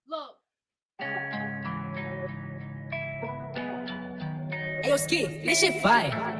Look. Hey, yo, Ski, this shit fire.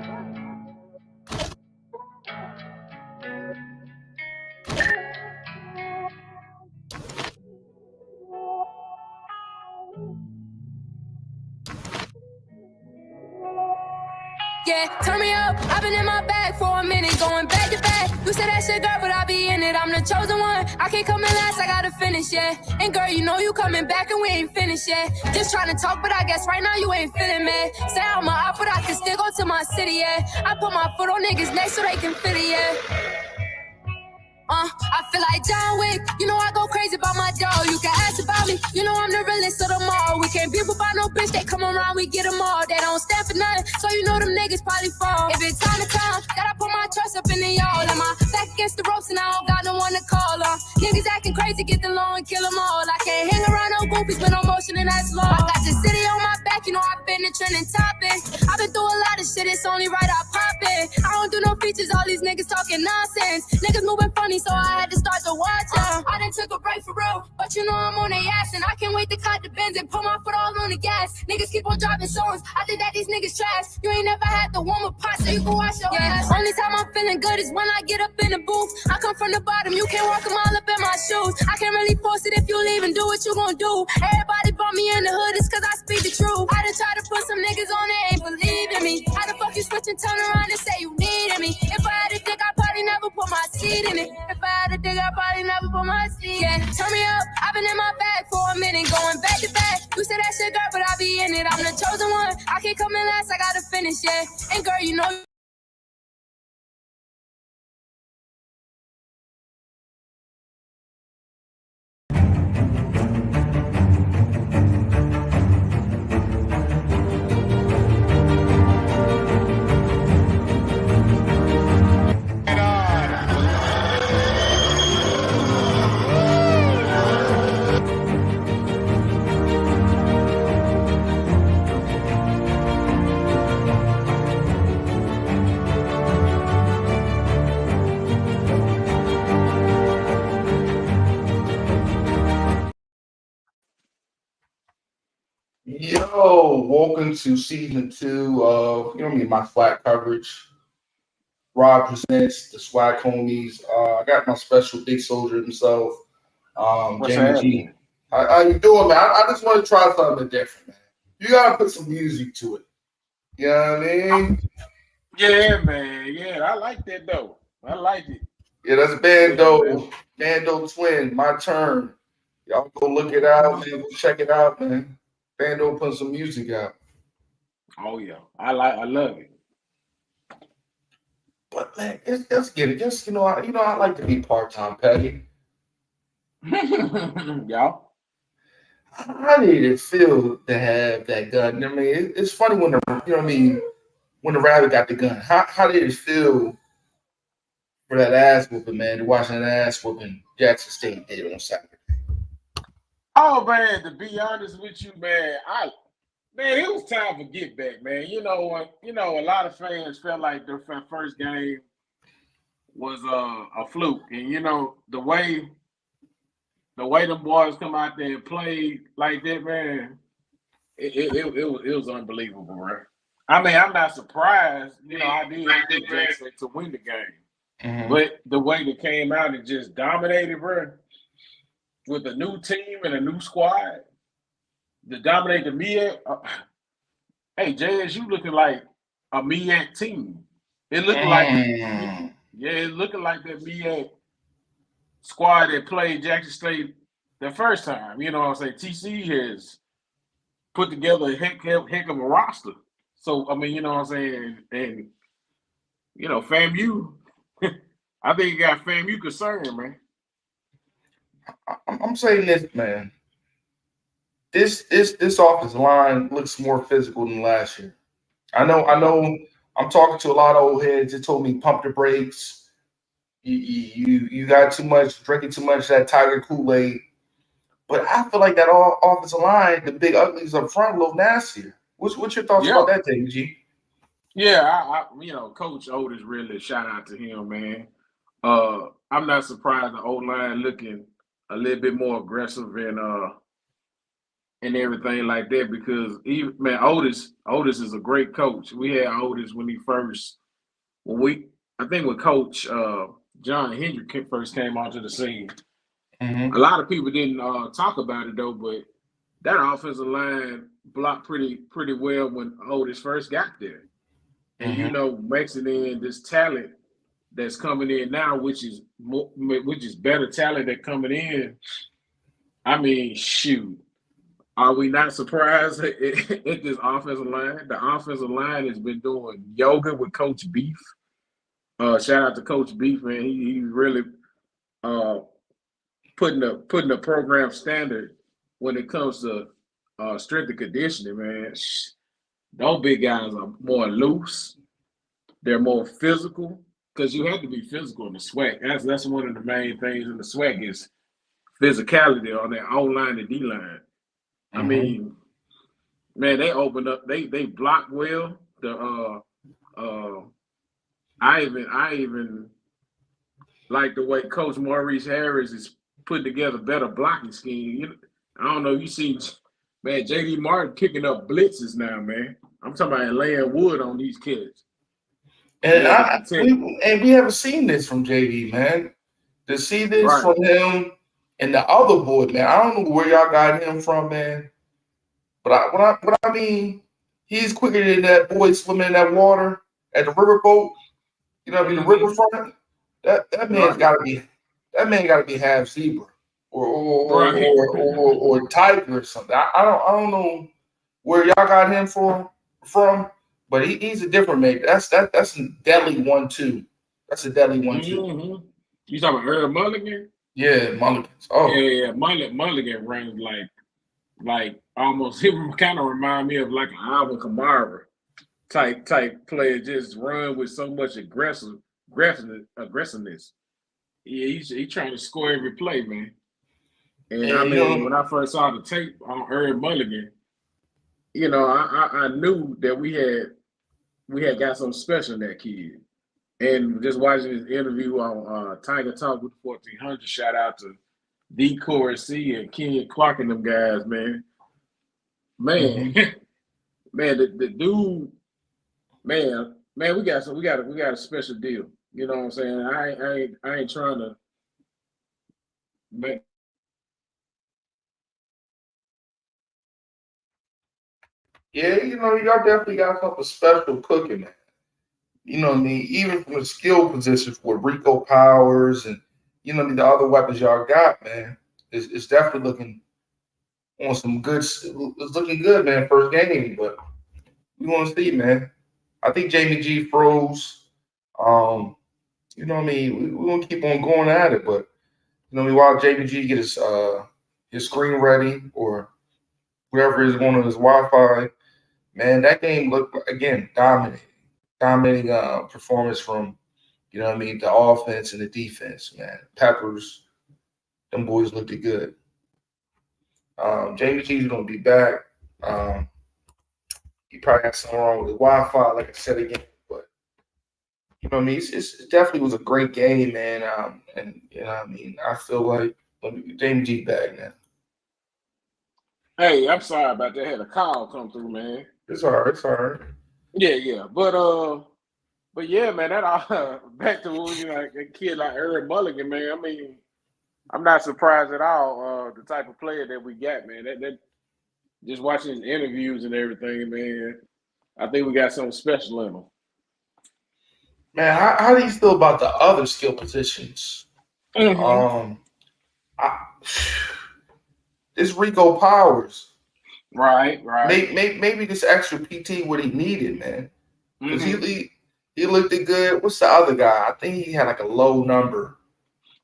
Yeah, turn me up. I've been in my bag for a minute, going back to back. You said that shit, girl, but I be in it. I'm the chosen one. I can't come in last, I gotta finish, yeah. And girl, you know you coming back and we ain't finished yet. Just trying to talk, but I guess right now you ain't feeling me. Say I'm a op, but I can still go to my city, yeah. I put my foot on niggas' neck so they can feel it, yeah. I feel like John Wick. You know I go crazy about my dog. You can ask about me. You know I'm the realest of them all. We can't beef about no bitch. They come around, we get them all. They don't stand for nothing, so you know them niggas probably fall. If it's time to come, gotta put my trust up in the y'all. And my back against the ropes and I don't got no one to call on. Niggas acting crazy, get the law and kill them all. I can't hang around no goofies with no motion and that's law. I got the city on my back, you know I've been the trending topic. I've been through a lot of shit, it's only right I pop it. I don't do no features, all these niggas talking nonsense. Niggas moving funny, so I had to start to watch them. I done took a break for real, but you know I'm on their ass. And I can't wait to cut the Benz and put my foot all on the gas. Niggas keep on dropping songs, I think that these niggas trash. You ain't never had the warm up pot, so you can wash your ass. Only time I'm feeling good is when I get up in the booth. I come from the bottom, you can't walk a mile up in my shoes. I can't really force it if you leave and do what you gon' do. Everybody bump me in the hood, it's cause I speak the truth. I done tried to put some niggas on, they ain't believing me. How the fuck you switch and turn around and say you needed me? If I had a dick, I probably never put my seed in it. If I had a dick, I probably never put my seed. Yeah, turn me up. I've been in my bag for a minute, going back to back. You said that shit, girl, but I be in it. I'm the chosen one. I can't come in last, I gotta finish, yeah. And girl, you know. Yo, welcome to season 2 of my SWAC coverage. Rob presents the SWAC homies. I got my special big soldier himself, Jamie G. How you doing, man? I just want to try something different, man. You gotta put some music to it. You know what I mean? Yeah, man. Yeah, I like that though. I like it. Yeah, that's Bando, Bando Twin. My turn. Y'all go look it out, man. Go check it out, man. Bando put some music out. Oh yeah, I love it. But man, let's get it. Just I like to be part-time petty. Y'all. How did it feel to have that gun? I mean, it's funny when when the rabbit got the gun. How did it feel for that ass whooping, man? To watch that ass whooping Jackson State did on Saturday. Oh man, to be honest with you, man, it was time for get back, man. A lot of fans felt like their first game was a fluke, and the way the boys come out there and play like that, man, it was unbelievable, bro. I mean, I'm not surprised. I did think Jackson to win the game, but the way they came out and just dominated, bro, with a new team and a new squad, to dominate the MEAC. Hey, JSU looking like a MEAC team. It looking like, it looking like that MEAC squad that played Jackson State the first time. You know what I'm saying? TC has put together a heck of a roster. So, I mean, you know what I'm saying? And, FAMU, I think you got FAMU concerned, man. I'm saying this, man. This offensive line looks more physical than last year. I know. I'm talking to a lot of old heads that told me pump the brakes. You got too much, drinking too much of that Tiger Kool-Aid. But I feel like that offensive line, the big uglies up front, a little nastier. What's your thoughts about that, G? Yeah, Coach Otis really shout out to him, man. I'm not surprised the O-line looking a little bit more aggressive and everything like that because even man, Otis is a great coach. We had Otis I think when Coach John Hendrick first came onto the scene. A lot of people didn't talk about it though, but that offensive line blocked pretty well when Otis first got there. And mixing in this talent that's coming in now, which is better talent that coming in. I mean, shoot, are we not surprised at this offensive line? The offensive line has been doing yoga with Coach Beef. Shout out to Coach Beef, man. He really putting a program standard when it comes to strength and conditioning, man. Those big guys are more loose. They're more physical because you have to be physical in the SWAC. That's one of the main things in the SWAC is physicality on that O-line and D-line. I mean, man, they opened up. They block well. I even like the way Coach Maurice Harris is putting together better blocking scheme. I don't know. You see, man, J.D. Martin picking up blitzes now, man. I'm talking about laying wood on these kids. And we haven't seen this from JD, man. To see this from him and the other boy, man. I don't know where y'all got him from, man. But what I mean, he's quicker than that boy swimming in that water at the riverboat. You know what I mean? The riverfront. That man's gotta be half zebra or tiger or something. I don't know where y'all got him from. But he's a different man. That's a deadly 1-2. That's a deadly 1-2. You talking about Earl Mulligan? Yeah, Mulligans. Oh, yeah. Mulligan runs like almost. He kind of remind me of like an Alvin Kamara type player. Just run with so much aggressiveness. Yeah, he's trying to score every play, man. And I mean, when I first saw the tape on Earl Mulligan, I knew that we had got something special in that kid. And just watching his interview on Tiger Talk with 1400, shout out to D. Corey C and Ken Clark and them guys, man. Man, man, the dude, man, we got a special deal. You know what I'm saying? I ain't trying to, man. Yeah, y'all definitely got something special cooking, man. You know what I mean? Even from the skill positions with Rico Powers and the other weapons y'all got, man, it's definitely looking on some good. It's looking good, man. First game, but we want to see, man. I think Jamie G froze. You know what I mean? We want to keep on going at it, but while Jamie G get his screen ready or whatever is going on his Wi-Fi, man, that game looked again dominating performance from the offense and the defense, man. Peppers, them boys looked good. Jamie G's gonna be back. He probably had something wrong with his Wi-Fi, like I said again. But you know what I mean? It definitely was a great game, man. And I mean, I feel like Jamie G back now. Hey, I'm sorry about that. I had a call come through, man. It's all right. Yeah. But yeah, man, that back to a kid like Earl Mulligan, man. I mean, I'm not surprised at all the type of player that we got, man. That just watching his interviews and everything, man. I think we got something special in him. Man, how do you feel about the other skill positions? This Rico Powers. Right. Maybe this extra PT what he needed, man. Because he looked good. What's the other guy? I think he had like a low number.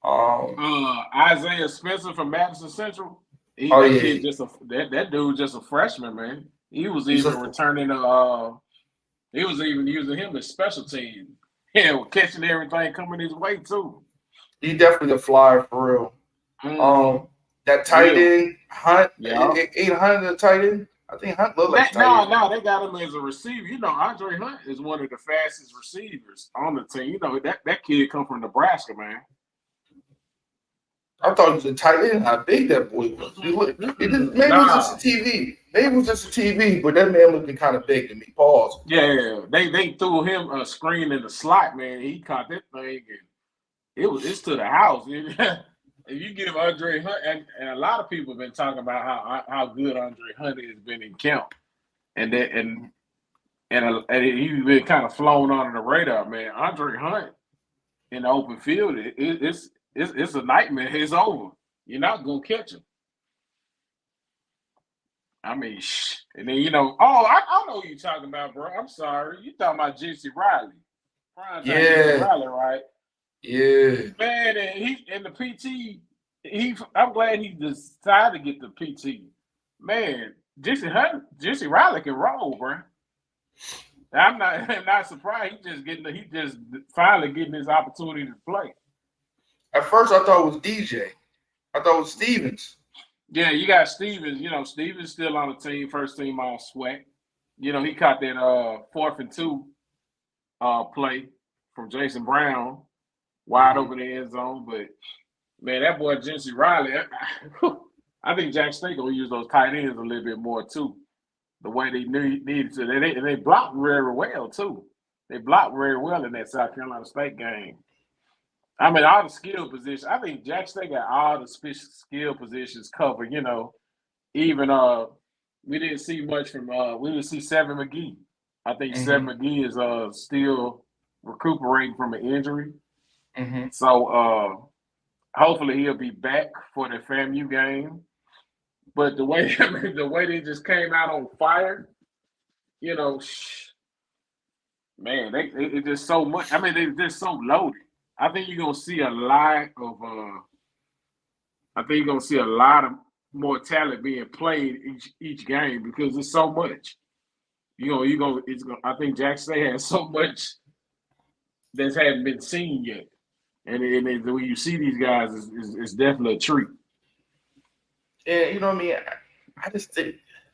Isaiah Spencer from Madison Central. That dude just a freshman, man. He was even returning he was even using him as special team. Yeah, catching everything coming his way too. He definitely a flyer for real. That tight end, Hunt, 800 tight end. I think Hunt looked like tight end. No, they got him as a receiver. You know, Andre Hunt is one of the fastest receivers on the team. You know, that kid come from Nebraska, man. I thought he was a tight end. How big that boy was. Maybe it was just a TV. Maybe it was just a TV, but that man looking kind of big to me. Pause. Yeah, they threw him a screen in the slot, man. He caught that thing, and it's to the house. If you give Andre Hunt, and a lot of people have been talking about how good Andre Hunt has been in camp, and he's been kind of flown under the radar, man. Andre Hunt in the open field, it's a nightmare. It's over. You're not gonna catch him. I mean, and then I know who you're talking about, bro. I'm sorry, you talking about Jesse Riley? Yeah, Riley, right? Yeah, man, and he in the PT. I'm glad he decided to get the PT. Man, Jesse Riley can roll, bro. I'm not surprised. He just finally getting his opportunity to play. At first, I thought it was DJ. I thought it was Stevens. Yeah, you got Stevens. You know, Stevens still on the team, first team all SWAC. You know, he caught that 4th and 2 play from Jason Brown, wide open the end zone. But man, that boy Jesse Riley, I think Jack State gonna use those tight ends a little bit more too. The way they needed to. They blocked very well too. They blocked very well in that South Carolina State game. I mean, all the skill positions. I think Jack State got all the skill positions covered. You know, even we didn't see much from we didn't see Seven McGee. I think Seven McGee is still recuperating from an injury. So hopefully he'll be back for the FAMU game. But the way they just came out on fire, you know, man, it's just so much. I mean, they're just so loaded. I think you're gonna see a lot of more talent being played each game because it's so much. I think Jack State has so much that hasn't been seen yet, and when you see these guys, it's definitely a treat. And you know what I mean?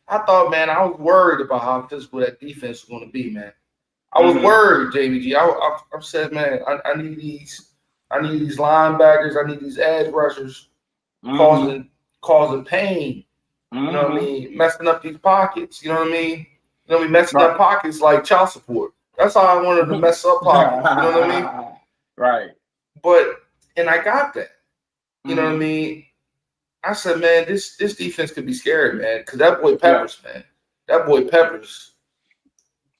I thought, man, I was worried about how physical that defense was going to be, man. I was worried, JVG. I said, man, I need these linebackers. I need these edge rushers causing pain. You know what I mean? Messing up these pockets. You know what I mean? You know, messing up pockets like child support. That's how I wanted to mess up pockets. You know what I mean? Right. And I got that. You know what I mean? I said, man, this defense could be scary, man, because that boy Peppers, man. That boy Peppers.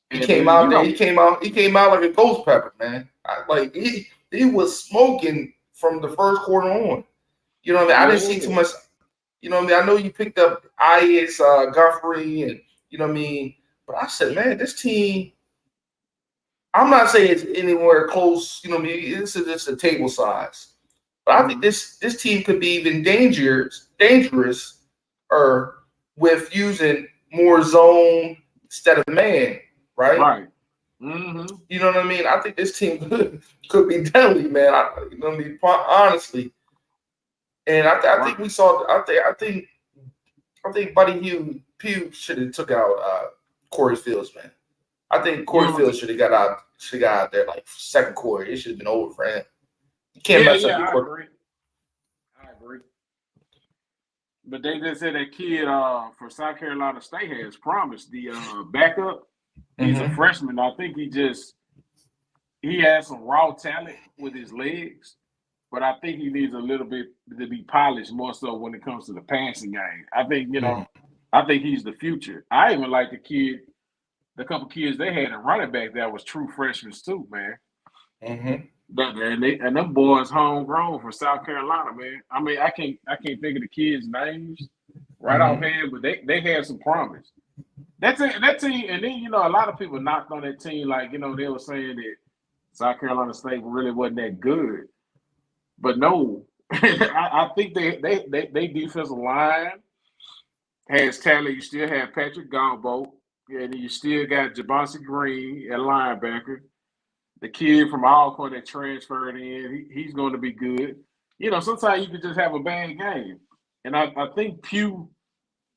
He came out there. He came out like a ghost pepper, man. He was smoking from the first quarter on. You know what I mean? I didn't see too much. You know what I mean? I know you picked up Ias, Guthrie, and you know what I mean. But I said, man, this team. I'm not saying it's anywhere close. You know what I mean? This is just a table size. But I think this team could be even dangerous, or with using more zone instead of man. Right. You know what I mean? I think this team could be deadly, man. You know what I mean? Honestly, and I think we saw. I think Buddy Pugh should have took out Corey Fields, man. I think Corey Fields should have got out there like second quarter. It should have been over for him. You can't mess up your quarter. I agree. But they just said that kid for South Carolina State has promised the backup. He's a freshman. I think he has some raw talent with his legs, but I think he needs a little bit to be polished more so when it comes to the passing game. I think, I think he's the future. I even like the couple kids they had in running back that was true freshmen too, man. And them boys homegrown from South Carolina, man. I mean, I can't think of the kids' names right offhand, but they had some promise. That team, and then a lot of people knocked on that team, like they were saying that South Carolina State really wasn't that good, but no, I think they defensive line has talent. You still have Patrick Galbo, and you still got Jabonsi Green at linebacker. The kid from Alcorn that transferred in, he's going to be good. Sometimes you can just have a bad game, and I think Pugh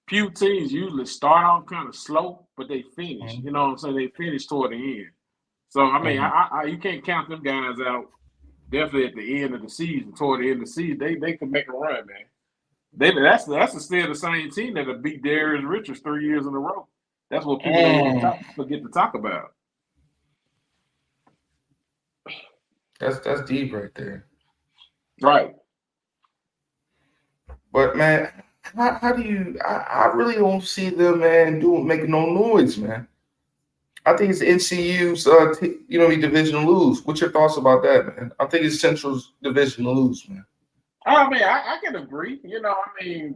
few teams usually start off kind of slow, but they finish. Mhm. You know what I'm saying? They finish toward the end. So I mean, Mhm. you can't count them guys out. Definitely at the end of the season, toward the end of the season, they can make a run, man. That's still the same team that have beat Darius Richards 3 years in a row. That's what people don't Mm. forget to talk about. That's deep right there. Right. But man, how do you? I really don't see them, man, making no noise, man. I think it's NCU's, division to lose. What's your thoughts about that, man? I think it's Central's division to lose, man. I mean, I can agree. You know, they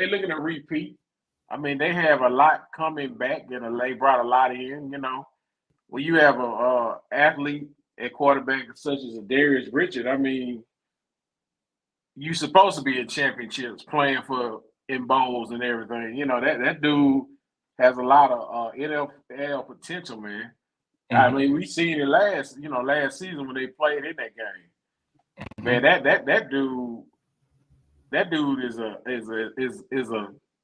looking to repeat. I mean, they have a lot coming back, and they brought a lot in. You know, when you have a athlete at quarterback such as a Darius Richard, I mean, you supposed to be in championships, playing for in bowls and everything. You know that dude has a lot of NFL potential, man. I Mm-hmm. mean, we seen it last season when they played in that game. Mm-hmm. Man, that dude is a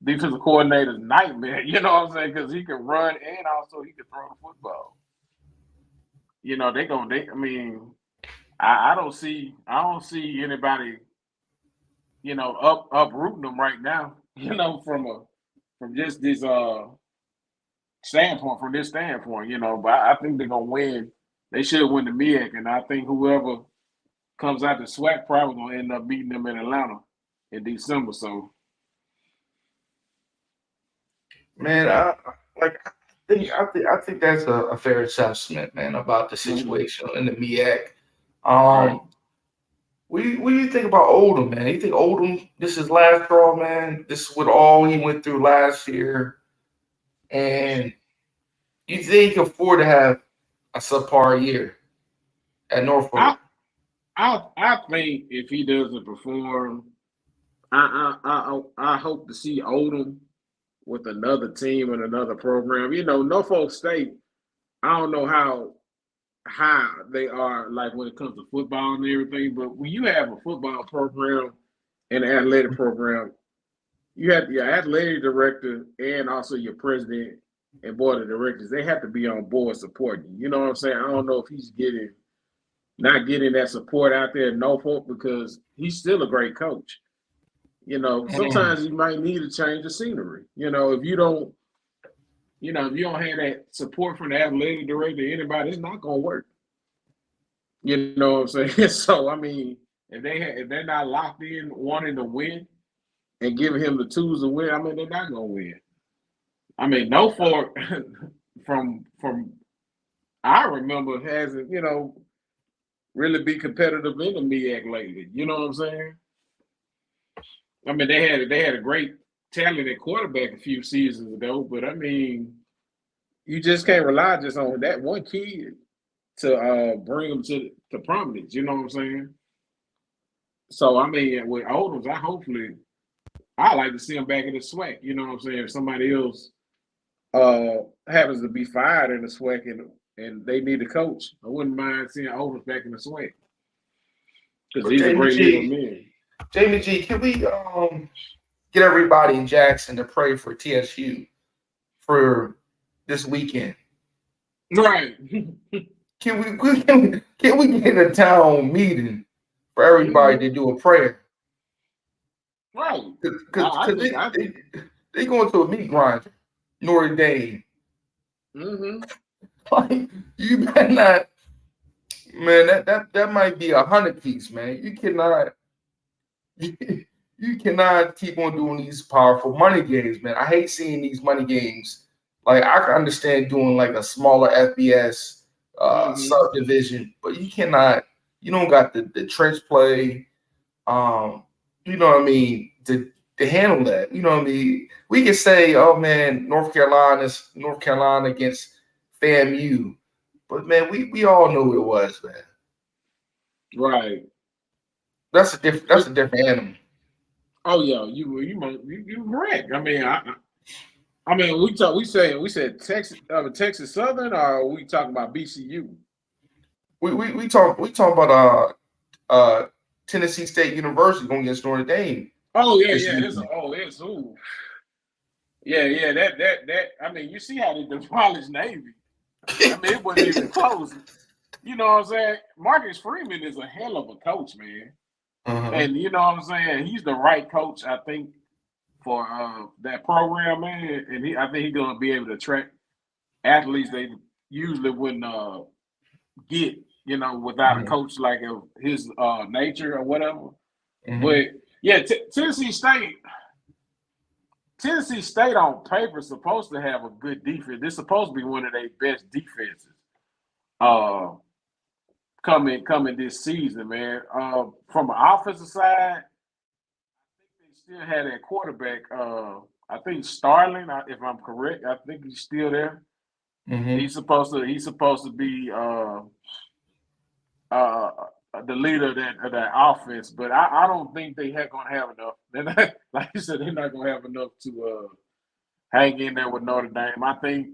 defensive coordinator's nightmare. You know what I'm saying? Because he can run and also he can throw the football. You know, I mean, I don't see anybody, uprooting them right now, from just this standpoint, but I think they're gonna win. They should win the MEAC, and I think whoever comes out the SWAC probably gonna end up beating them in Atlanta in December. So Man, I think that's a fair assessment, man, about the situation in the MEAC. right. Um, what do you think about Oldham, man? You think Oldham, this is last straw, man? This is what all he went through last year, and you think he can afford to have a subpar year at I Norfolk? I think if he doesn't perform, I hope to see Odom with another team and another program. You know, Norfolk State. I don't know how high they are, like when it comes to football and everything, but when you have a football program and an athletic program, you have your athletic director and also your president and board of directors. They have to be on board supporting you. You know what I'm saying? I don't know if he's not getting that support out there in Norfolk because he's still a great coach. You know, Mm. sometimes you might need to change the scenery. If you don't have that support from the athletic director, anybody, it's not gonna work. You know what I'm saying? So I mean, if they're not locked in wanting to win and giving him the tools to win, I mean they're not gonna win. I mean, Norfolk from I remember hasn't really be competitive in the MEAC lately. You know what I'm saying? I mean, they had a great talented quarterback a few seasons ago, but I mean, you just can't rely just on that one kid to bring them to prominence. You know what I'm saying? So I mean, with Odoms, I like to see him back in the SWAC. You know what I'm saying? If somebody else happens to be fired in the SWAC and they need a coach, I wouldn't mind seeing Odoms back in the SWAC because But he's a great leader of men. Jamie G, can we get everybody in Jackson to pray for TSU for this weekend? Right. Can we get a town meeting for everybody to do a prayer? Right. Because I think I they going to a meat grinder, Notre Dame. mm-hmm. Like, you better not, man. That might be 100 piece, man. You cannot keep on doing these powerful money games, man. I hate seeing these money games. Like, I can understand doing like a smaller FBS Mm-hmm. subdivision, but you cannot. You don't got the trench play. You know what I mean, to handle that. You know what I mean. We can say, oh man, North Carolina against FAMU, but man, we all know what it was, man. Right. That's a different animal. Oh yeah, you correct. I mean, we said Texas Southern, or are we talking about BCU? We talk about Tennessee State University going against Notre Dame. Oh yeah, this yeah. weekend. It's ooh. Yeah. That. I mean, you see how they demolished Navy. I mean, it wasn't even close. You know what I'm saying? Marcus Freeman is a hell of a coach, man. Uh-huh. And you know what I'm saying? He's the right coach, I think, for that program, man. And I think he's gonna be able to attract athletes they usually wouldn't get, without a Mhm. coach like of his nature or whatever. Mhm. But yeah, Tennessee State on paper is supposed to have a good defense. This supposed to be one of their best defenses. Uh, coming this season, man. From an offensive side, they still had that quarterback. I think Starling, if I'm correct, I think he's still there. Mhm. He's supposed to be uh, the leader of that offense, but I don't think they are gonna have enough. They're not, like you said, they're not gonna have enough to hang in there with Notre Dame. I think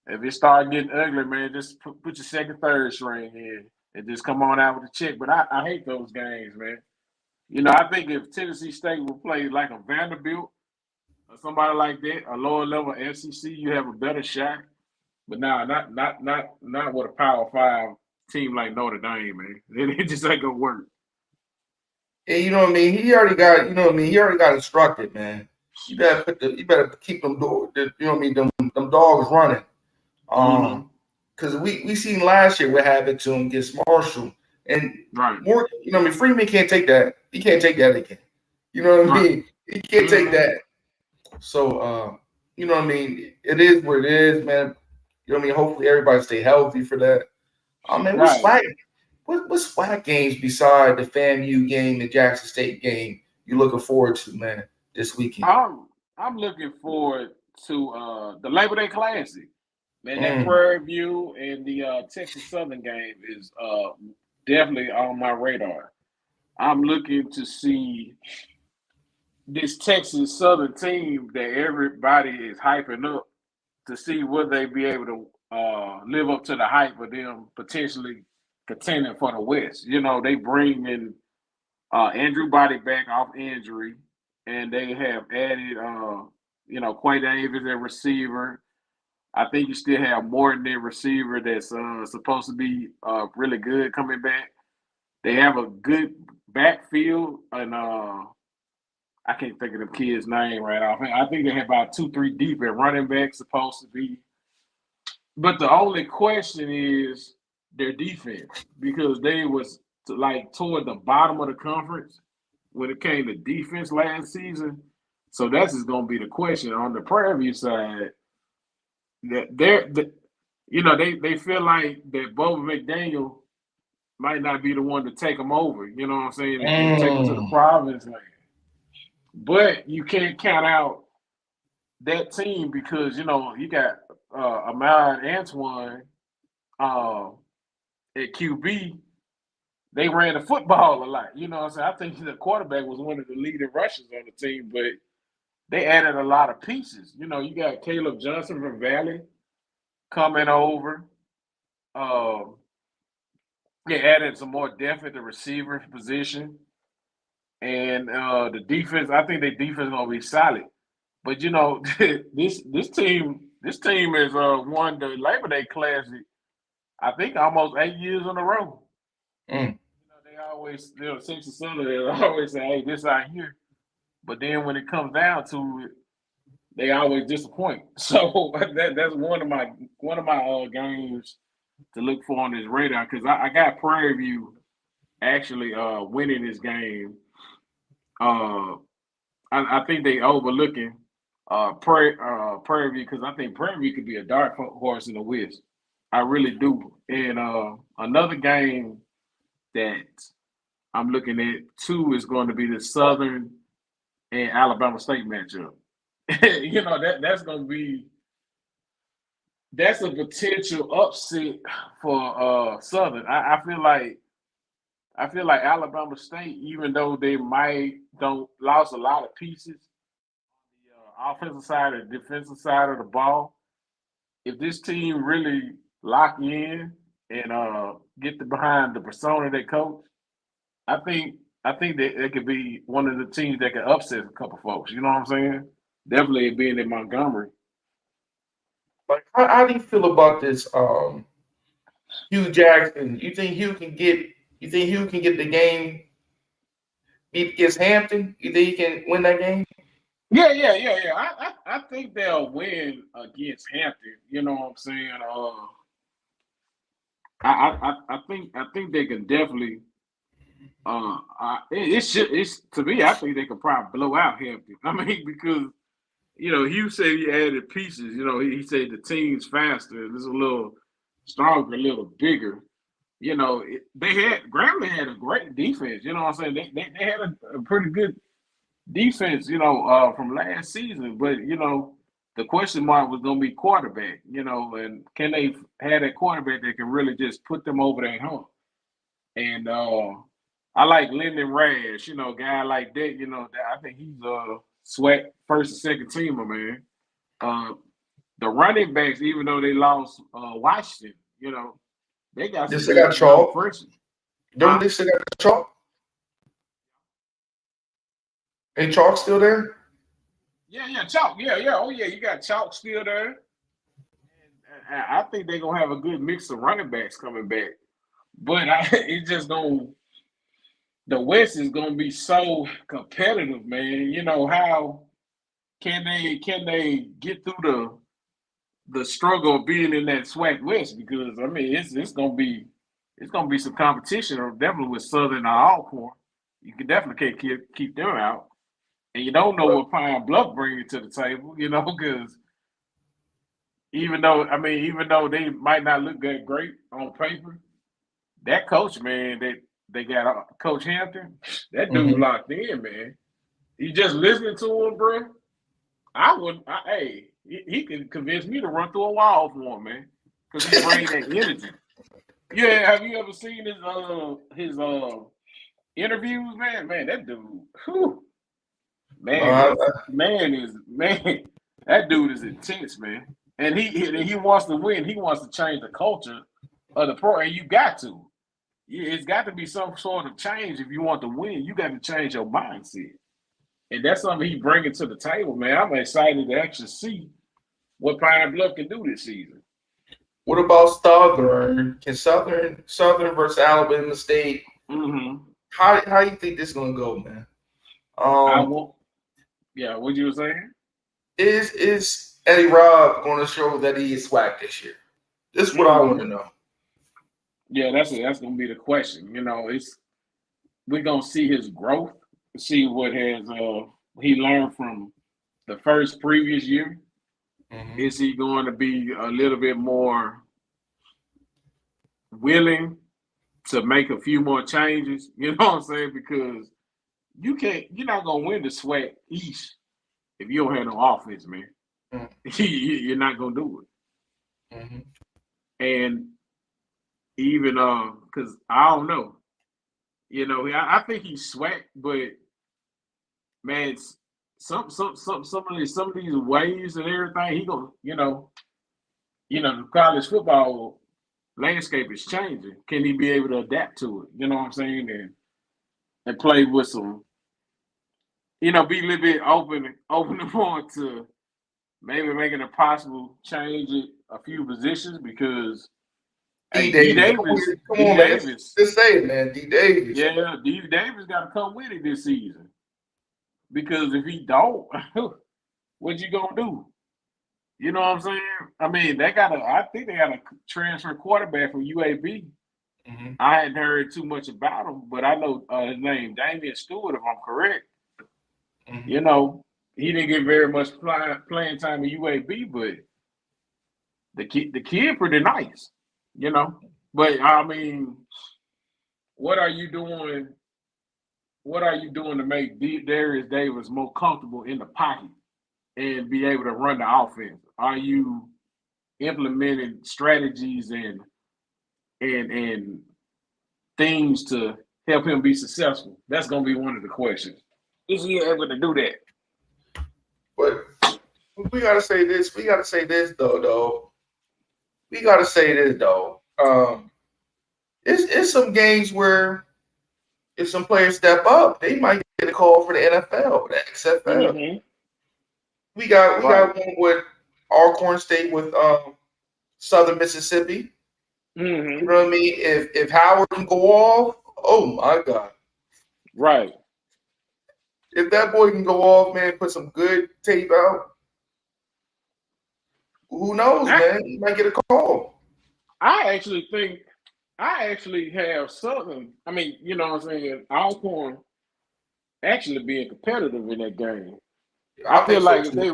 if it start getting ugly, man, just put your second, third string in and just come on out with the check. But I hate those games, man. I think if Tennessee State would play like a Vanderbilt or somebody like that, a lower level SEC, you have a better shot. But nah, not with a Power Five team like Notre Dame, man. It just ain't gonna work. Yeah, you know what I mean. He already got, you know what I mean. He already got instructed, man. You better keep them you know what I mean. Them dogs running. Mm-hmm. Because we seen last year what happened to him against Marshall, and Right, more, you know what I mean. Freeman can't take that. He can't take that again. You know what I right. mean. He can't take Mm-hmm. that. So, you know what I mean. It is what it is, man. You know what I mean. Hopefully everybody stay healthy for that. Man, Right. what's SWAC games beside the FAMU game, the Jackson State game you looking forward to, man, this weekend? I'm looking forward to the Labor Day Classic. Man, that Mm, Prairie View and the Texas Southern game is definitely on my radar. I'm looking to see this Texas Southern team that everybody is hyping up to see will they be able to live up to the hype of them potentially contending for the West. They bring in Andrew Body back off injury, and they have added Quay Davis at receiver. I think you still have Morton at receiver that's supposed to be really good coming back. They have a good backfield, and I can't think of the kid's name right off. I think they have about 2, 3 deep at running back supposed to be. But the only question is their defense because they was like toward the bottom of the conference when it came to defense last season. So that's just going to be the question on the Prairie View side. That they feel like that Boba McDaniel might not be the one to take them over. You know what I'm saying, and take them to the mm, province land. But you can't count out that team because you got Ahmad Antoine uh, at QB. They ran the football a lot. You know what I'm saying? I think the quarterback was one of the leading rushers on the team, but they added a lot of pieces. You got Caleb Johnson from Valley coming over. Um, they added some more depth at the receiver position. And the defense, I think their defense is gonna be solid. But this team has won the Labor Day Classic, I think almost 8 years in a row. mm. They always, Texas Southern, they always say, "Hey, this out here." But then when it comes down to it, they always disappoint. So that's one of my games to look for on this radar because I got Prairie View actually winning this game. Uh, I think they overlooking Prairie View because I think Prairie View could be a dark horse in the West. I really do. And another game that I'm looking at too is going to be the Southern and Alabama State matchup. That's a potential upset for Southern. I feel like Alabama State, even though they might don't lost a lot of pieces, the offensive side or defensive side of the ball, if this team really lock in and get behind the persona they coach, I think I think that it could be one of the teams that could upset a couple folks. You know what I'm saying? Definitely being in Montgomery. Like, how do you feel about this? Hugh Jackson. You think Hugh can get? You think Hugh can get the game beat against Hampton? You think he can win that game? Yeah. I think they'll win against Hampton. You know what I'm saying? I think they can definitely. It's to me. I think they could probably blow out Hampton. I mean, because Hugh said he added pieces. He said the team's faster. It's a little stronger, a little bigger. Grambling had a great defense. You know what I'm saying? They had a pretty good defense. From last season, but the question mark was going to be quarterback. And can they have a quarterback that can really just put them over that hump? And I like Lyndon Rash. A guy like that. I think he's a SWAC first and second teamer, man. The running backs, even though they lost Washington, they got They some still got Chalk. Don't they still got Chalk? Ain't Chalk still there? Yeah, Chalk. Yeah. Oh, yeah, you got Chalk still there. And I think they're going to have a good mix of running backs coming back. But it's just going to – the West is going to be so competitive, man. How can they get through the struggle of being in that SWAC West? Because, I mean, it's going to be some competition, or definitely with Southern or Alcorn. You can definitely can't keep them out. And you don't know what Pine Bluff brings to the table, because even though they might not look that great on paper, that coach, man, they got Coach Hampton, that dude locked in, man. You just listening to him, bro. He can convince me to run through a wall for him, man, because he brings that energy. Yeah, have you ever seen his interviews, man? Man, that dude, whew. Man, that dude is intense, man. And he wants to win. He wants to change the culture of the pro, and you got to. It's got to be some sort of change if you want to win. You got to change your mindset, and that's something he's bringing to the table, man. I'm excited to actually see what Pine Bluff can do this season. What about Southern? Can Southern versus Alabama State? Mm-hmm. How you think this is gonna go, man? Yeah, what you were saying? Is Eddie Robb going to show that he is SWAC this year? This is what I want to know. Yeah, that's going to be the question. We're going to see his growth, see what he learned from the previous year. Mm-hmm. Is he going to be a little bit more willing to make a few more changes? You know what I'm saying? Because you're not going to win the SWAC East if you don't have no offense, man. Mm-hmm. You're not going to do it. Mm-hmm. And even because I don't know, I think he's SWAC, but man, some of these ways and everything, he gonna, the college football landscape is changing. Can he be able to adapt to it? You know what I'm saying? And play with some, be a little bit open for to maybe making a possible change at a few positions because D. Davis. Come on, man. Just say it, man. D. Davis. Yeah, D. Davis got to come with it this season. Because if he don't, what you gonna do? You know what I'm saying? I mean, I think they got a transfer quarterback from UAB. Mm-hmm. I hadn't heard too much about him, but I know his name, Damian Stewart, if I'm correct. Mm-hmm. He didn't get very much playing time at UAB, but the kid pretty nice, But I mean, what are you doing? What are you doing to make Darius Davis more comfortable in the pocket and be able to run the offense? Are you implementing strategies and things to help him be successful? That's going to be one of the questions. Is he able to do that? But we got to say this. We got to say this, though. We got to say this, though. It's some games where if some players step up, they might get a call for the NFL, the XFL. Mm-hmm. We got Right. one with Alcorn State with Southern Mississippi. Mm-hmm. You know what I mean? If Howard can go off, oh my God. Right. If that boy can go off, man, put some good tape out, who knows, man? He might get a call. I actually have Southern. I mean, you know what I'm saying? Alcorn actually being competitive in that game. I I feel think so like if too. they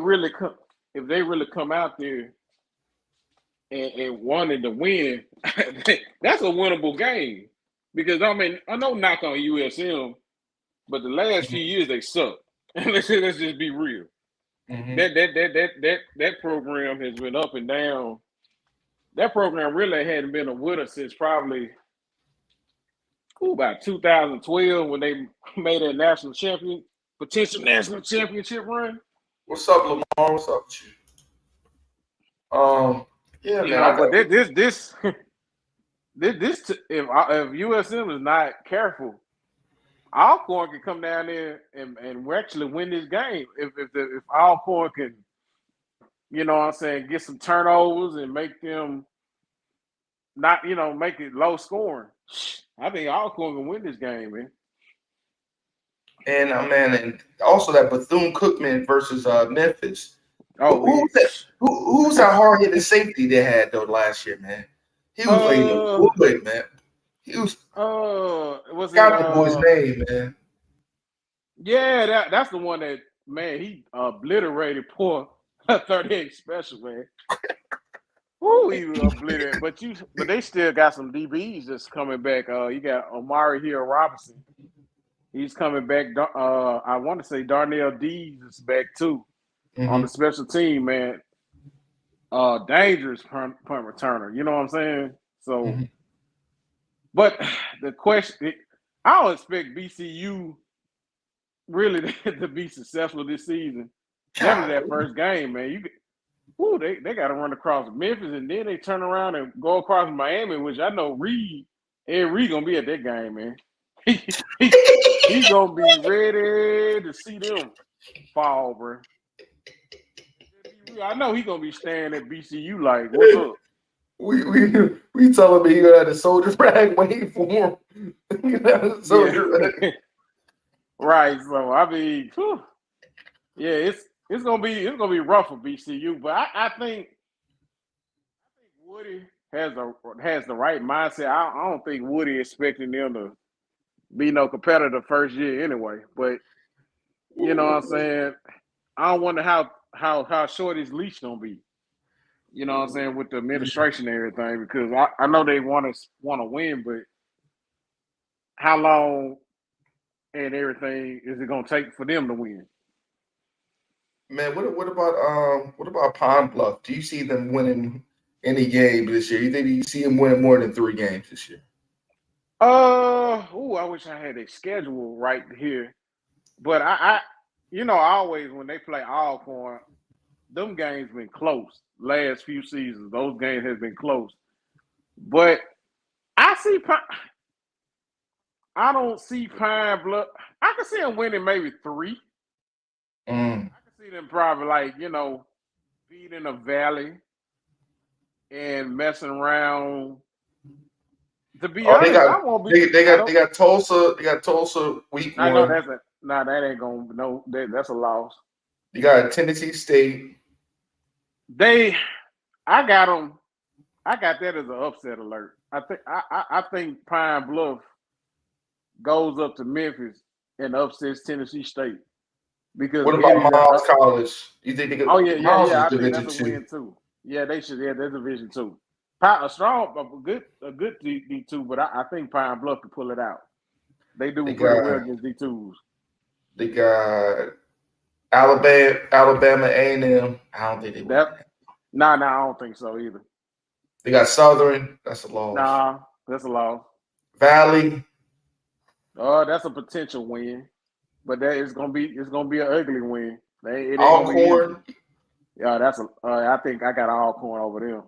really come out there and wanted to win, that's a winnable game. Because I mean, I know knock on USM, but the last few years they suck. let's just be real. Mm-hmm. That program has been up and down. That program really hadn't been a winner since probably about 2012 when they made a potential national championship run. What's up, Lamar? What's up with you? Yeah, You man. know, but this if USM is not careful, Alcorn can come down there and actually win this game. If Alcorn can, you know what I'm saying, get some turnovers and make them not, make it low scoring. I think Alcorn can win this game, man. And man, and also that Bethune-Cookman versus Memphis. Oh, Who's that? Who's that hard hitting safety they had though last year, man? He was laying the wood, man. He was. Got the boy's name, man. Yeah, that's the one that, man, he obliterated poor 38 special, man. Woo, he was obliterated. But they still got some DBs that's coming back. You got Omari Hill Robinson. He's coming back. I want to say Darnell Dees is back too on the special team, man. Dangerous punt returner. You know what I'm saying? So, but the question, I don't expect BCU really to be successful this season. Definitely that first game, man. They got to run across Memphis and then they turn around and go across Miami, which I know Ed Reed gonna be at that game, man. He's gonna be ready to see them fall, bro. I know he's gonna be staying at BCU like, what's up? We tell him he gonna have the soldier rag waiting for him. Right. So I mean, yeah, it's gonna be rough for BCU, but I think Woody has the right mindset. I don't think Woody expecting them to be no competitor first year anyway. But you know what I'm saying? I don't wonder how short his leash gonna be. You know what I'm saying, with the administration and everything, because I know they want to win, but how long and everything is it gonna take for them to win? Man, what about Pine Bluff? Do you see them winning any game this year? You think you see them winning more than 3 games this year? I wish I had a schedule right here, but I always when they play Alcorn, them games been close. Last few seasons, those games have been close, but I don't see Pine Bluff. I can see them winning maybe 3. I can see them probably beating a Valley and messing around. To be honest, they got Tulsa. They got Tulsa week 1. I know that ain't gonna that's a loss. You got Tennessee State. I got them. I got that as an upset alert. I think Pine Bluff goes up to Memphis and upsets Tennessee State. Because what about Miles College? You think they could? Oh yeah. I think Division that's a 2. win too. Yeah, they should. Yeah, that's Division 2. A good D2, but I think Pine Bluff can pull it out. They do pretty well against D2s. They got Alabama A&M. I don't think they win. Nah, I don't think so either. They got Southern. That's a loss. Nah, that's a loss. Valley. That's a potential win, but it's gonna be an ugly win. Alcorn. Yeah, I think I got Alcorn over them.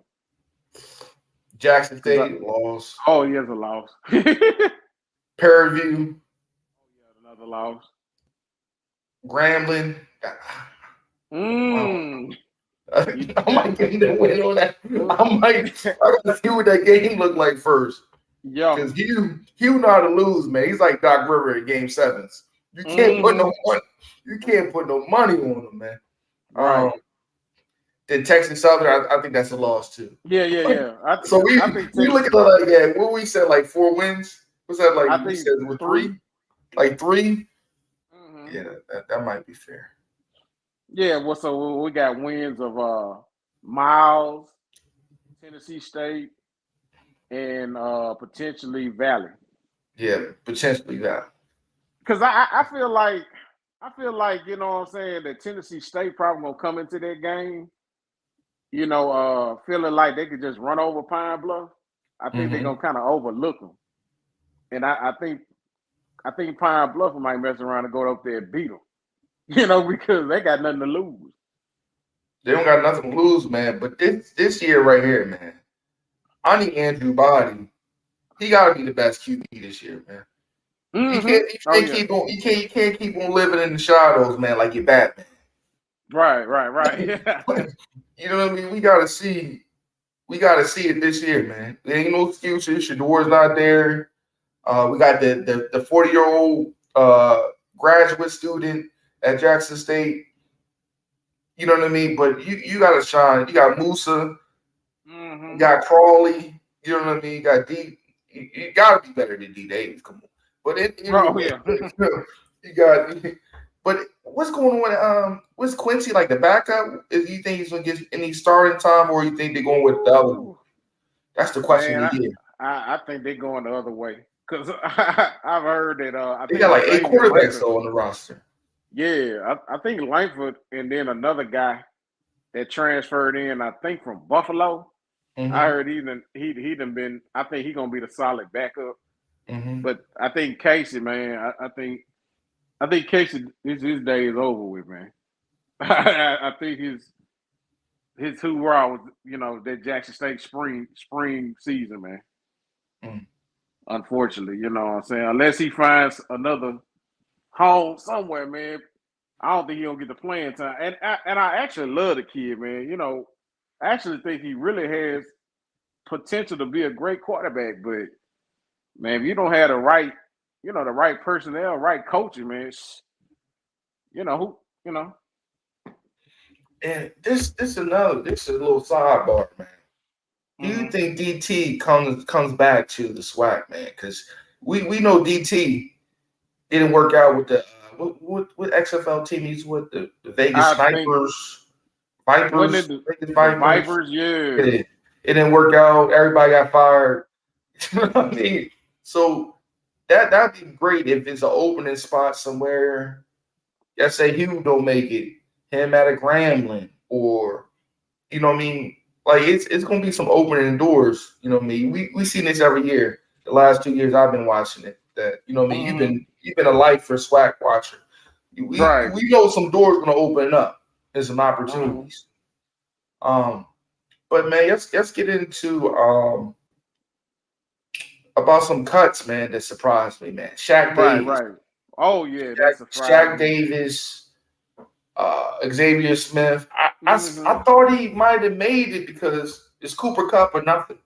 Jackson State loss. Oh, yeah, it's a loss. Prairie View. Another loss. Grambling. Mm. I might get the win on that. I gotta see what that game looked like first. Yeah. Because Hugh know how to lose, man. He's like Doc River in game sevens. You can't put no money. You can't put no money on him, man. Right. Then Texas Southern, I think that's a loss too. Yeah. So we look at it like, what we said, like 4 wins. What's that like? We said with 3, like 3. Mm-hmm. Yeah, that might be fair. Yeah. Well, so we got wins of Miles, Tennessee State, and potentially Valley. Yeah, potentially that. Because I feel like you know what I'm saying, that Tennessee State probably gonna come into that game, you know, feeling like they could just run over Pine Bluff. I think they're gonna kind of overlook them, and I think Pine Bluff might mess around and go up there and beat them, you know, because they got nothing to lose. They don't got nothing to lose, man. But this year right here, man, I need Andrew Body. He got to be the best QB this year, man. Mm-hmm. You can't keep on living in the shadows, man, like you're Batman. Right. Yeah. You know what I mean? We gotta see it this year, man. There ain't no excuses. Shador's not there. We got the 40-year-old graduate student at Jackson State. You know what I mean? But you gotta shine. You got Musa. Mm-hmm. You got Crawley. You know what I mean? You got D. You gotta be better than D. Davis. Come on. But you got. But what's going on? What's Quincy like the backup? Is you think he's gonna get any starting time, or you think they're going with the other one? That's the question we hear. I think they're going the other way, because I've heard that they got like 8 quarterbacks though on the roster. Yeah, I think Langford and then another guy that transferred in, I think from Buffalo. Mm-hmm. I heard he done been. I think he's gonna be the solid backup. Mm-hmm. But I think Casey, man, I think Casey, his day is over with, man. I think his hoorah was, you know, that Jackson State spring season, man. Mm. Unfortunately, you know what I'm saying? Unless he finds another home somewhere, man, I don't think he'll get the playing time. And I actually love the kid, man. You know, I actually think he really has potential to be a great quarterback. But man, if you don't have the right personnel, right coaching, man, you know. And this is a little sidebar, man. Do you think DT comes back to the SWAC, man? Because we know DT didn't work out with the what XFL team he's with, the Vegas Vipers. Vipers, yeah. It didn't work out. Everybody got fired. You know what I mean? So that'd be great if it's an opening spot somewhere. Let's say Hugh don't make it, him at a Grambling, or you know what I mean? Like it's gonna be some opening doors. You know what I mean? We seen this every year. The last 2 years I've been watching it. That you know what I mean? You've been a lifer SWAC watcher. We know some doors gonna open up and some opportunities. But man, let's get into about some cuts, man, that surprised me, man. Shaq Davis. Right. Oh yeah, that's Shaq Davis, Xavier Smith. I thought he might have made it because it's Cooper Kupp or nothing.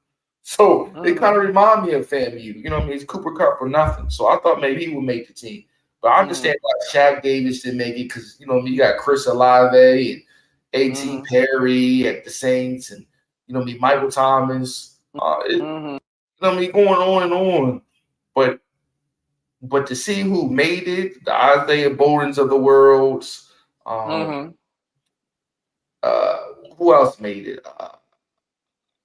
So they kind of remind me of FAMU. You know what I mean? It's Cooper Kupp or nothing. So I thought maybe he would make the team. But I understand why Shaq Davis didn't make it because, you know, you got Chris Olave and A.T. Perry at the Saints and, you know, Michael Thomas. You know what I mean? Going on and on. But to see who made it, the Isaiah Bowdens of the world, who else made it?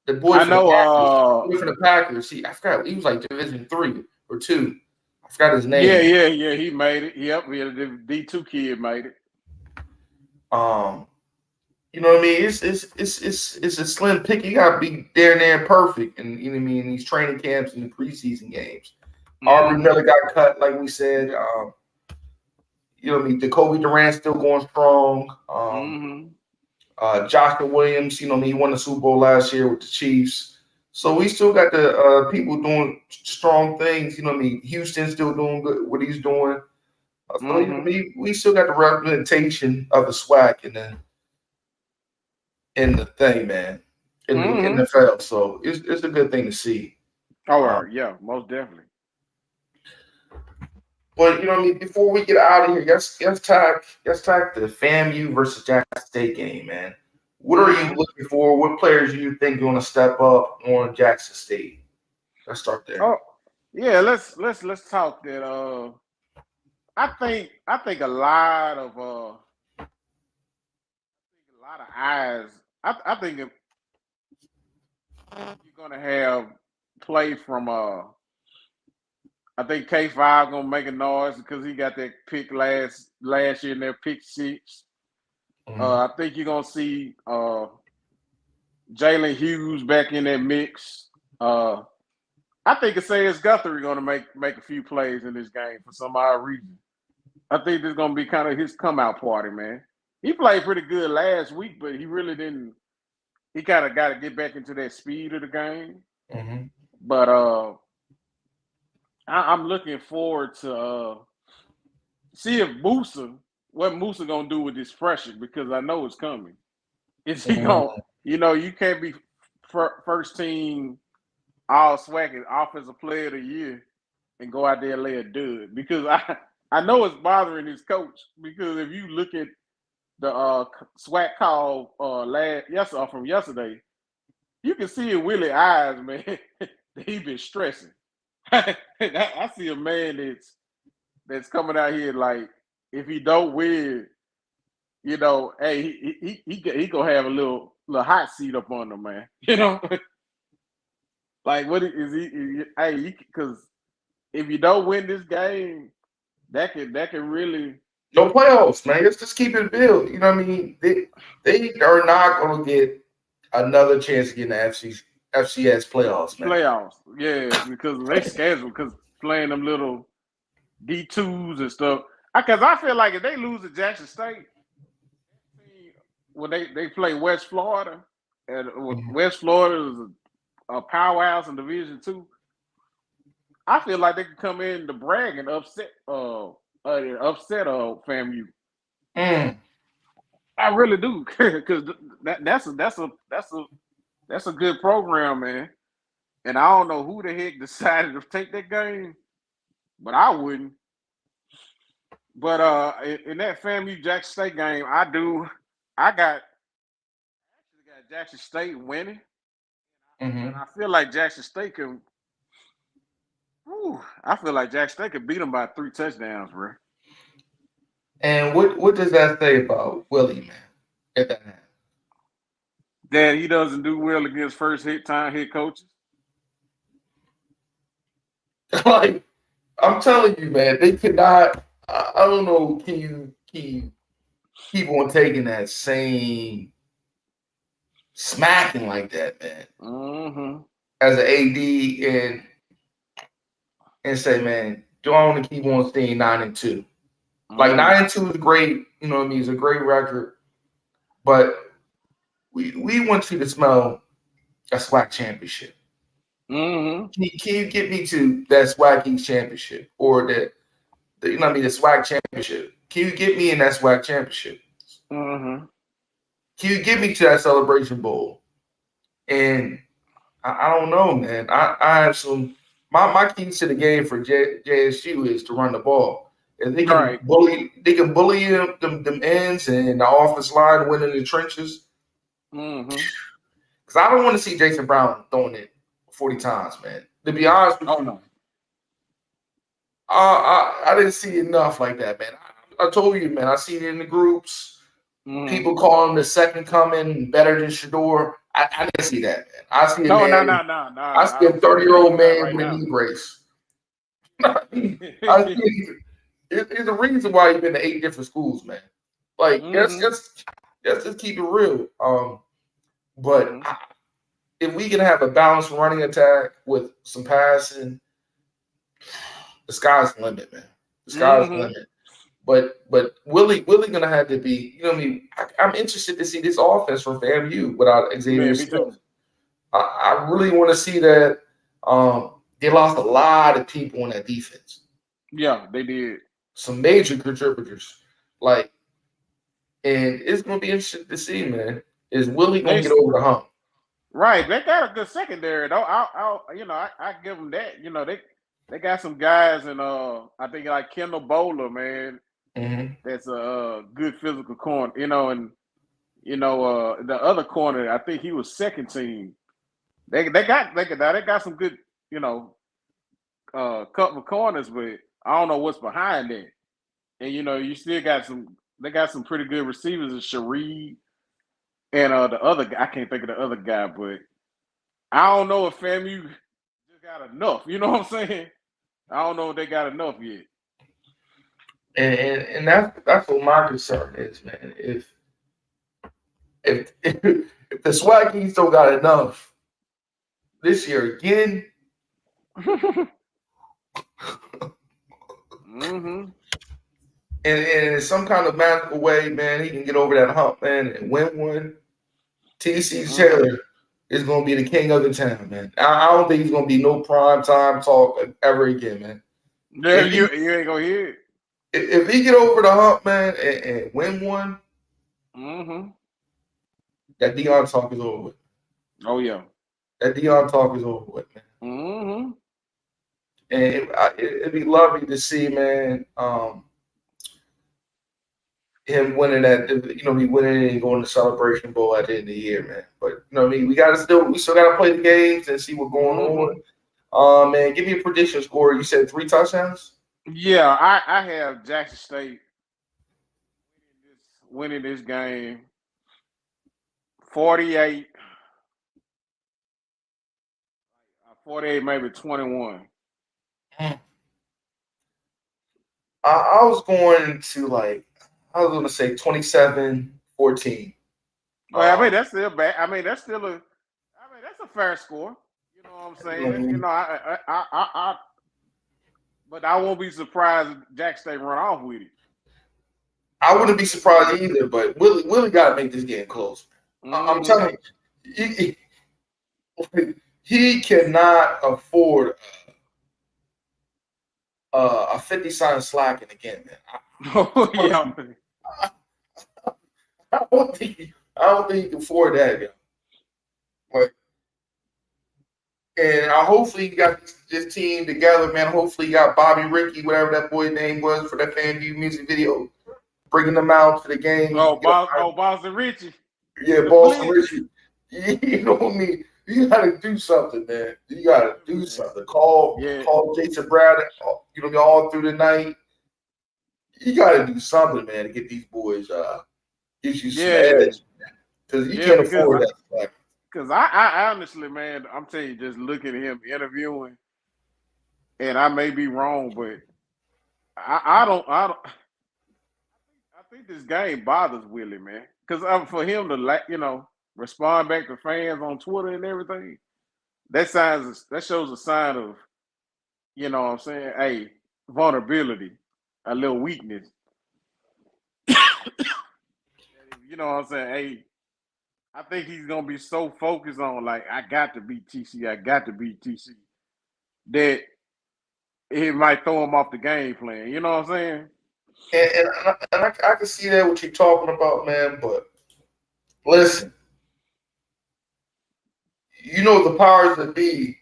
The boy from the Packers. I forgot. He was like Division 3 or 2. I forgot his name. Yeah. He made it. Yep. The D2 kid made it. You know what I mean? It's a slim pick. You gotta be there perfect, and you know what I mean, in these training camps and the preseason games. Aubrey Miller got cut, like we said. You know what I mean? Jacoby Durant still going strong. Joshua Williams, you know what I mean, he won the Super Bowl last year with the Chiefs. So we still got the people doing strong things. You know what I mean? Houston's still doing good what he's doing. So we still got the representation of the SWAC in the thing, man, in the NFL. So it's a good thing to see. Oh, yeah, most definitely. But you know what I mean. Before we get out of here, let's talk the FAMU versus Jackson State game, man. What are you looking for? What players do you think are going to step up on Jackson State? Let's start there. Oh, yeah. Let's talk that. I think a lot of eyes. I think if you're gonna have play from I think K5 gonna make a noise because he got that pick last year in their pick 6. I think you're gonna see Jalen Hughes back in that mix. I think Isaias Guthrie gonna make a few plays in this game for some odd reason. I think this is gonna be kind of his come out party, man. He played pretty good last week, but he really didn't. He kind of got to get back into that speed of the game. But I'm looking forward to see if what Musa gonna do with this freshman, because I know it's coming. Is he gonna? You can't be first team all SWAC and offensive player of the year and go out there and lay a dud, because I know it's bothering his coach, because if you look at the SWAC call from yesterday, you can see in Willie's eyes, man, that he been stressing. I see a man that's coming out here like, if he don't win, hey, he gonna have a little hot seat up on him, man. Like, what is he? Hey, because if you don't win this game, that can really. No playoffs, man. Let's just keep it built. You know what I mean? They are not going to get another chance to get in the FCS playoffs, man. Playoffs, yeah, because they schedule, because playing them little D2s and stuff. Because I feel like if they lose to Jackson State, when they play West Florida, and West Florida is a powerhouse in Division II, I feel like they could come in to brag and upset FAMU. I really do, because that's a good program, man. And I don't know who the heck decided to take that game, but I wouldn't. But in that FAMU Jackson State game, I got Jackson State winning, and I feel like Jackson State can. I feel like Jackson State could beat them by 3 touchdowns, bro. And what does that say about Willie, man? If that happens, that he doesn't do well against first-time head coaches. Like, I'm telling you, man, they cannot. I don't know. Can you keep on taking that same smacking like that, man? As an AD and say, man, do I want to keep on staying 9-2? Like 9-2 is great, you know what I mean? It's a great record, but we want you to smell a SWAC championship. Can you get me to that SWAC East championship, or the SWAC championship? Can you get me in that SWAC championship? Can you get me to that Celebration Bowl? And I don't know, man. I have some. My keys to the game for JSU is to run the ball. If they can bully them ends and the offensive line win in the trenches. Because I don't want to see Jason Brown throwing it 40 times, man. To be honest with you, no. I didn't see enough like that, man. I told you, man. I see it in the groups. People call him the second coming, better than Shador. I didn't see that, man. I see No. I see a 30-year-old man with a knee brace. I see. It's a reason why you've been to 8 different schools, man. Like, let's just keep it real. But if we can have a balanced running attack with some passing, the sky's the limit, man. The sky's the limit. But Willie gonna have to be, you know what I mean? I'm interested to see this offense from FAMU without Xavier Smith. I really want to see that. They lost a lot of people on that defense. Yeah, they did. some major contributors. Like, and it's gonna be interesting to see, man. Is Willie gonna get over the hump? Right, they got a good secondary though. I give them that. They got some guys, and I think like Kendall Bowler, man. Mm-hmm. That's a good physical corner. And the other corner, I think he was second team. They got some good, couple of corners, but I don't know what's behind that. And you still got some. They got some pretty good receivers, in Shareed and the other guy. I can't think of the other guy, but I don't know if FAMU just got enough. You know what I'm saying? I don't know if they got enough yet. And that's what my concern is, man. If the SWAC don't got enough this year again, Mm-hmm. and in some kind of magical way, man, he can get over that hump, man, and win one. TC Taylor is going to be the king of the town, man. I don't think he's going to be no prime time talk ever again, man. Yeah, you ain't gonna hear it. If he get over the hump, man, and win one, that Dion talk is over with. Oh yeah, that Dion talk is over with, man. And it'd be lovely to see, man, him winning that, be winning and going to Celebration Bowl at the end of the year, man. But we still gotta play the games and see what's going on. Man, give me a prediction score. You said 3 touchdowns? Yeah, I have Jackson State winning this game 48, maybe 21. I was going to say 27-14. Well, I mean that's still bad. I mean that's a fair score. You know what I'm saying? But I won't be surprised if Jack State run off with it. I wouldn't be surprised either, but Willie got to make this game close. I'm telling you, he cannot afford a 50-cent slacking again, man. I don't think he can afford that, yo. But and hopefully he got this team together, man. Hopefully he got Bobby Ricky, whatever that boy's name was for that FanView music video, bringing them out to the game. Boston Richie. Yeah, Boston Richie. You know what I mean? You got to do something, man. You got to do something. Call Jason Brad, all through the night. You got to do something, man, to get these boys, get you some edge, because you can't afford that. Because I honestly, man, I'm telling you, just looking at him interviewing, and I may be wrong, but I think this game bothers Willie, man. Because for him to respond back to fans on Twitter and everything, that shows a sign of, what I'm saying, hey, vulnerability, a little weakness. You know what I'm saying? Hey, I think he's gonna be so focused on I got to beat TC, that it might throw him off the game plan. You know what I'm saying? And I can see that what you're talking about, man. But listen, the powers that be,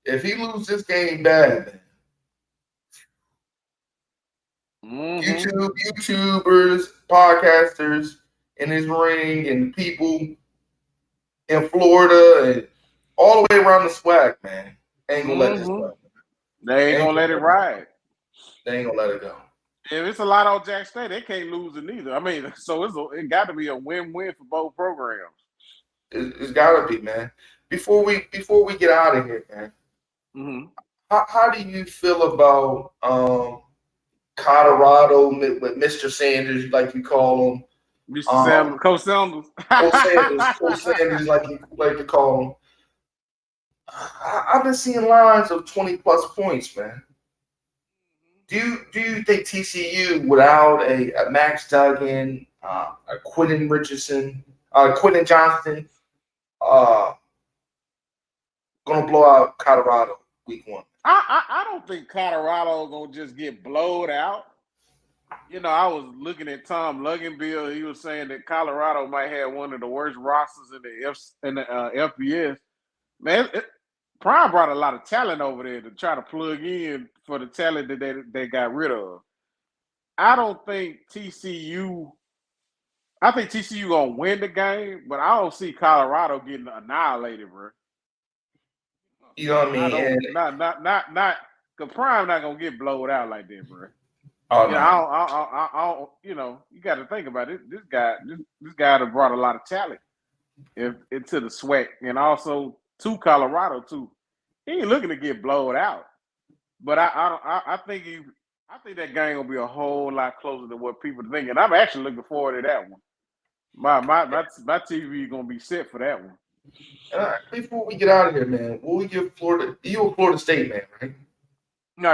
if he loses this game bad, man, YouTubers, podcasters in his ring, and people in Florida and all the way around the SWAC, man, ain't gonna let this go. They ain't gonna let it ride. They ain't gonna let it go. If it's a lot on Jack State, they can't lose it neither. I mean, so it got to be a win-win for both programs. It's got to be, man. Before we get out of here, man, how do you feel about Colorado with Mr. Sanders, like you call him? Mr. Sanders, Coach Sanders. Coach Sanders, like you like to call him. I've been seeing lines of 20-plus points, man. Do you think TCU without a Max Duggan, a Quentin Johnston, gonna blow out Colorado week 1? I don't think Colorado gonna just get blowed out. You know, I was looking at Tom Luggenbill. He was saying that Colorado might have one of the worst rosters in the FBS. Man, Prime brought a lot of talent over there to try to plug in for the talent that they got rid of. I don't think TCU. I think TCU gonna win the game, but I don't see Colorado getting annihilated, bro. You know what I mean? I don't. And, Not. Cause Prime not gonna get blowed out like that, bro. oh You know, no, I don't. You know, you got to think about it. This guy that brought a lot of talent into the SWAC, and also to Colorado too. He ain't looking to get blowed out, but I think that game gonna be a whole lot closer than what people think, and I'm actually looking forward to that one. My TV gonna be set for that one. before we get out of here, man, will we give Florida? You a Florida State man, right?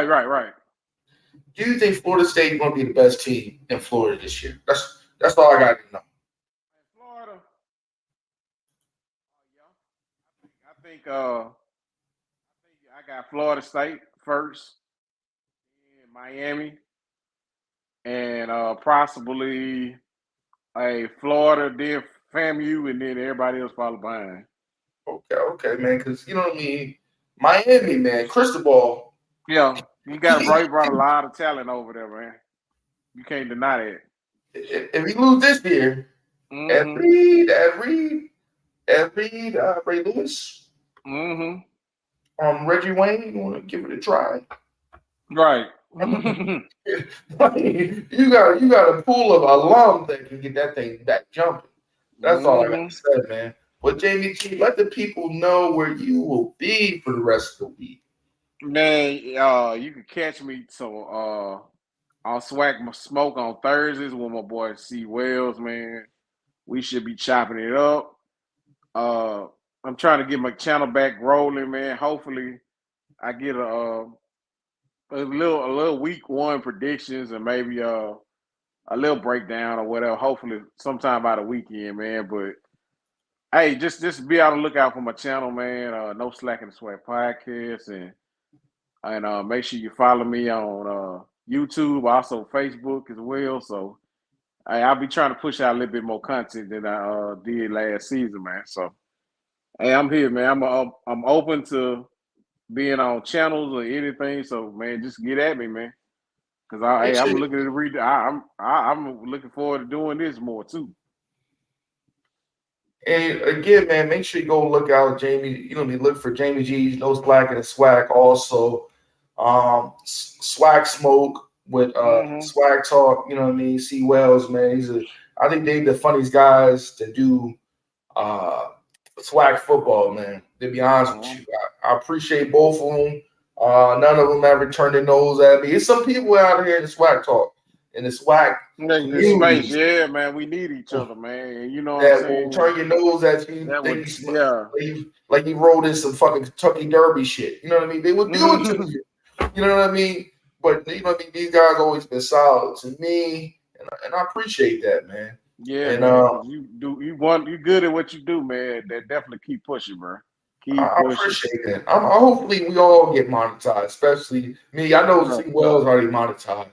Right. Do you think Florida State is going to be the best team in Florida this year? That's all I got to know. Florida, I think I got Florida State first, and Miami, and possibly a Florida, then FAMU, and then everybody else follow behind. Okay, man, because you know what I mean. Miami, man, Cristobal. Yeah, he brought a lot of talent over there, man. You can't deny that. If we lose this year, Ed Reed, Ray Lewis, Reggie Wayne, you want to give it a try? Right. You got a pool of alums that can get that thing back jumping. That's all I got to say, man. But Jamie G, let the people know where you will be for the rest of the week. Man, you can catch me on SWAC Smoke on Thursdays with my boy C. Wells, man. We should be chopping it up. I'm trying to get my channel back rolling, man. Hopefully, I get a little week one predictions and maybe a little breakdown or whatever. Hopefully, sometime by the weekend, man. But hey, just be on the lookout for my channel, man. No Slacking the Sweat podcast, and make sure you follow me on YouTube, also Facebook as well. So I'll be trying to push out a little bit more content than I did last season, man. So hey, I'm here, man. I'm open to being on channels or anything. So man, just get at me, man. Cause I'm looking to read. I'm looking forward to doing this more too. And again, man, make sure you go look out Jamie. You know what I mean? Look for Jamie G's No Slack and SWAC. Also, SWAC Smoke with SWAC Talk. You know what I mean? C. Wells, man. I think they the funniest guys to do SWAC football, man. To be honest with you, I appreciate both of them. None of them ever turned their nose at me. It's some people out here in the SWAC Talk. In the SWAC space, yeah, man, we need each other, man. You know what I'm saying? Will turn your nose at you. Like you rolled in some fucking Kentucky Derby shit. You know what I mean? They would do it to you. You know what I mean? But you know what I mean? These guys always been solid to me, and I appreciate that, man. Yeah, and man, you good at what you do, man. That definitely keep pushing, bro. I appreciate that. Hopefully we all get monetized, especially me. I know C. Wells already monetized.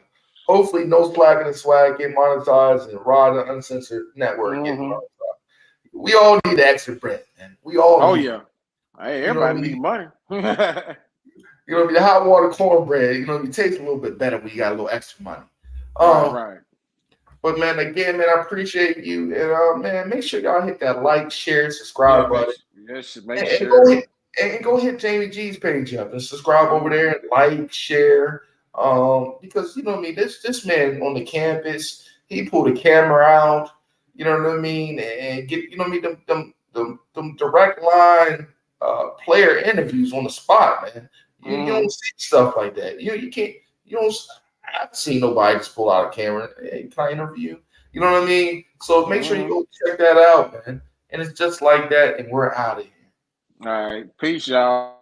Hopefully, No Slack and SWAC get monetized, and Rod the Uncensored Network get monetized. We all need the extra bread, man. We all. Hey, everybody need money. You know what I mean? The hot water cornbread. You know, it tastes a little bit better when you got a little extra money. Right. But man, again, man, I appreciate you, and man, make sure y'all hit that like, share, subscribe button. Yes, make sure. Go hit Jamie G's page up and subscribe over there and like, share. Because you know what I mean, this man on the campus, he pulled a camera out, you know what I mean, and get you know what I mean, them direct line player interviews on the spot, man. You don't see stuff like that. You can't. You don't. I've seen nobody just pull out a camera. Hey, can I interview? You know what I mean? So make sure you go check that out, man. And it's just like that, and we're out of here. All right, peace, y'all.